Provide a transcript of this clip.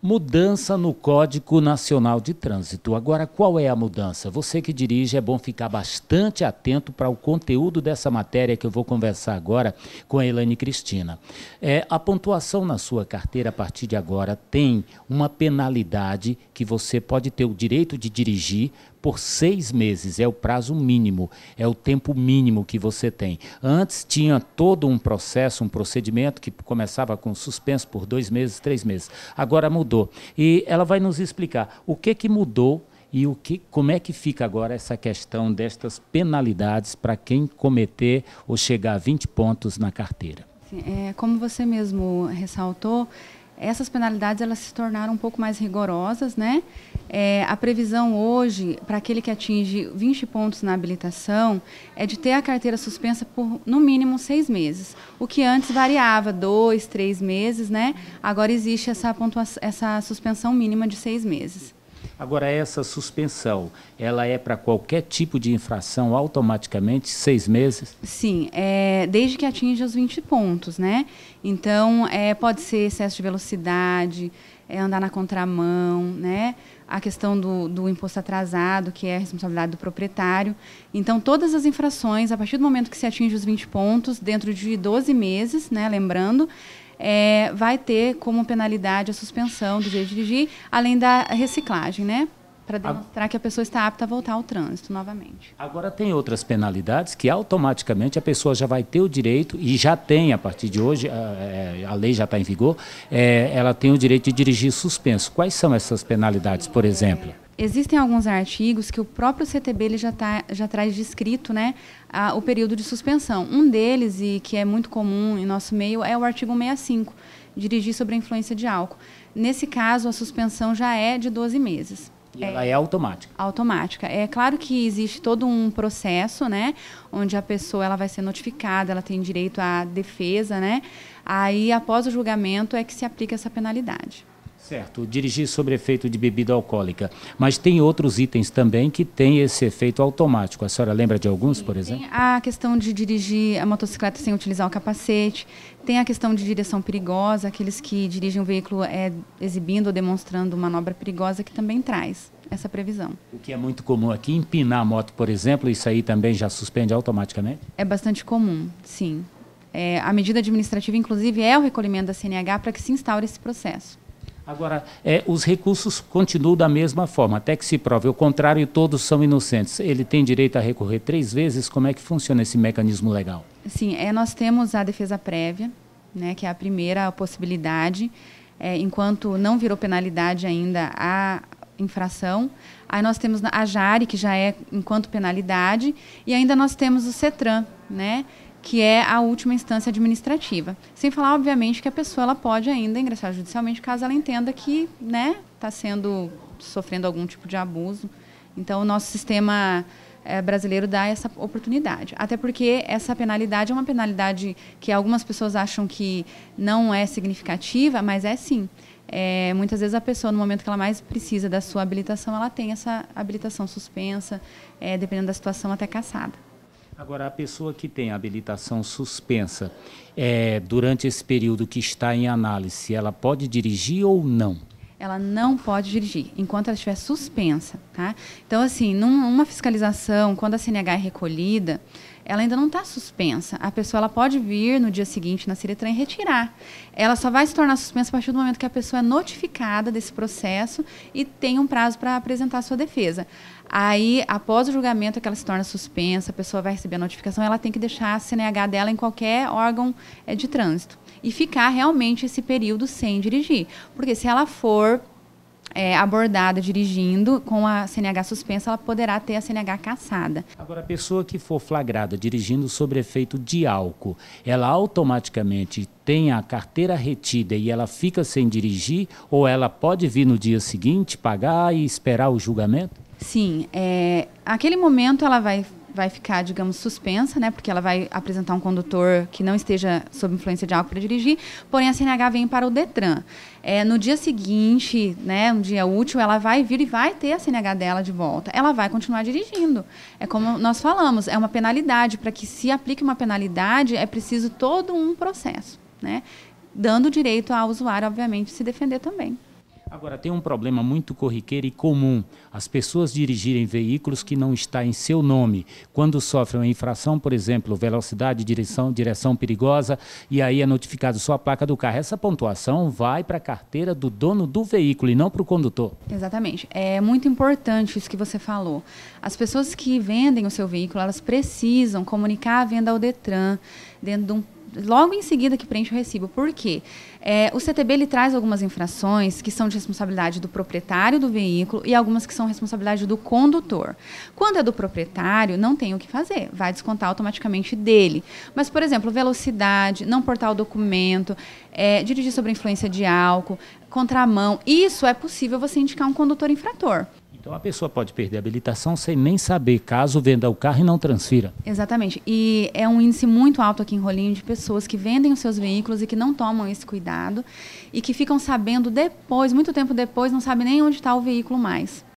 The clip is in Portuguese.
Mudança no Código Nacional de Trânsito. Agora, qual é a mudança? Você que dirige, é bom ficar bastante atento para o conteúdo dessa matéria que eu vou conversar agora com a Elaine Cristina. A pontuação na sua carteira, a partir de agora, tem uma penalidade que você pode ter o direito de dirigir por 6 meses, é o prazo mínimo, é o tempo mínimo que você tem. Antes tinha todo um processo, um procedimento que começava com suspenso por 2 meses, 3 meses. Agora mudou. E ela vai nos explicar o que mudou e como é que fica agora essa questão destas penalidades para quem cometer ou chegar a 20 pontos na carteira. Sim, como você mesmo ressaltou, essas penalidades elas se tornaram um pouco mais rigorosas, né? A previsão hoje, para aquele que atinge 20 pontos na habilitação, é de ter a carteira suspensa por, no mínimo, 6 meses. O que antes variava 2, 3 meses, né? Agora existe essa suspensão mínima de 6 meses. Agora, essa suspensão, ela é para qualquer tipo de infração automaticamente, 6 meses? Sim, desde que atinja os 20 pontos, né? Então, pode ser excesso de velocidade, andar na contramão, né? A questão do imposto atrasado, que é a responsabilidade do proprietário. Então, todas as infrações, a partir do momento que se atinge os 20 pontos, dentro de 12 meses, né? Lembrando, vai ter como penalidade a suspensão do direito de dirigir, além da reciclagem, né? Para demonstrar que a pessoa está apta a voltar ao trânsito novamente. Agora tem outras penalidades que automaticamente a pessoa já vai ter o direito, e já tem a partir de hoje, a lei já está em vigor, ela tem o direito de dirigir suspenso. Quais são essas penalidades, por exemplo? Existem alguns artigos que o próprio CTB ele já traz descrito, né, o período de suspensão. Um deles, e que é muito comum em nosso meio, é o artigo 165, dirigir sob a influência de álcool. Nesse caso, a suspensão já é de 12 meses. E ela é automática? Automática. É claro que existe todo um processo, né, onde a pessoa ela vai ser notificada, ela tem direito à defesa, né, aí após o julgamento é que se aplica essa penalidade. Certo, dirigir sob efeito de bebida alcoólica. Mas tem outros itens também que têm esse efeito automático. A senhora lembra de alguns, por exemplo? Tem a questão de dirigir a motocicleta sem utilizar o capacete, tem a questão de direção perigosa, aqueles que dirigem o veículo exibindo ou demonstrando manobra perigosa, que também traz essa previsão. O que é muito comum aqui, empinar a moto, por exemplo, isso aí também já suspende automaticamente? É bastante comum, sim. A medida administrativa, inclusive, é o recolhimento da CNH para que se instaure esse processo. Agora, os recursos continuam da mesma forma, até que se prove o contrário e todos são inocentes. Ele tem direito a recorrer 3 vezes? Como é que funciona esse mecanismo legal? Sim, nós temos a defesa prévia, né, que é a primeira possibilidade, enquanto não virou penalidade ainda a infração. Aí nós temos a JARE, que já é enquanto penalidade, e ainda nós temos o CETRAN, né, que é a última instância administrativa. Sem falar, obviamente, que a pessoa ela pode ainda ingressar judicialmente caso ela entenda que, né, está sofrendo algum tipo de abuso. Então, o nosso sistema brasileiro dá essa oportunidade. Até porque essa penalidade é uma penalidade que algumas pessoas acham que não é significativa, mas é sim. Muitas vezes a pessoa, no momento que ela mais precisa da sua habilitação, ela tem essa habilitação suspensa, dependendo da situação, até cassada. Agora, a pessoa que tem habilitação suspensa, durante esse período que está em análise, ela pode dirigir ou não? Ela não pode dirigir, enquanto ela estiver suspensa, tá? Então, assim, numa fiscalização, quando a CNH é recolhida, ela ainda não está suspensa. A pessoa ela pode vir no dia seguinte na Ciretran e retirar. Ela só vai se tornar suspensa a partir do momento que a pessoa é notificada desse processo e tem um prazo para apresentar a sua defesa. Aí, após o julgamento que ela se torna suspensa, a pessoa vai receber a notificação, ela tem que deixar a CNH dela em qualquer órgão de trânsito e ficar realmente esse período sem dirigir. Porque se ela for abordada dirigindo com a CNH suspensa, ela poderá ter a CNH cassada. Agora, a pessoa que for flagrada dirigindo sob efeito de álcool, ela automaticamente tem a carteira retida e ela fica sem dirigir, ou ela pode vir no dia seguinte, pagar e esperar o julgamento? Sim, naquele momento ela vai ficar, digamos, suspensa, né, porque ela vai apresentar um condutor que não esteja sob influência de álcool para dirigir, porém a CNH vem para o DETRAN. No dia seguinte, né, um dia útil, ela vai vir e vai ter a CNH dela de volta. Ela vai continuar dirigindo. É como nós falamos, é uma penalidade. Para que se aplique uma penalidade, é preciso todo um processo, né, dando direito ao usuário, obviamente, se defender também. Agora, tem um problema muito corriqueiro e comum. As pessoas dirigirem veículos que não estão em seu nome. Quando sofrem uma infração, por exemplo, velocidade, direção perigosa, e aí é notificado só a placa do carro. Essa pontuação vai para a carteira do dono do veículo e não para o condutor. Exatamente. É muito importante isso que você falou. As pessoas que vendem o seu veículo, elas precisam comunicar a venda ao Detran dentro de logo em seguida que preenche o recibo. Por quê? O CTB ele traz algumas infrações que são de responsabilidade do proprietário do veículo e algumas que são responsabilidade do condutor. Quando é do proprietário, não tem o que fazer, vai descontar automaticamente dele. Mas, por exemplo, velocidade, não portar o documento, dirigir sob influência de álcool, contramão, isso é possível você indicar um condutor infrator. Então a pessoa pode perder a habilitação sem nem saber, caso venda o carro e não transfira. Exatamente. E é um índice muito alto aqui em Rolinho de pessoas que vendem os seus veículos e que não tomam esse cuidado e que ficam sabendo depois, muito tempo depois, não sabem nem onde está o veículo mais.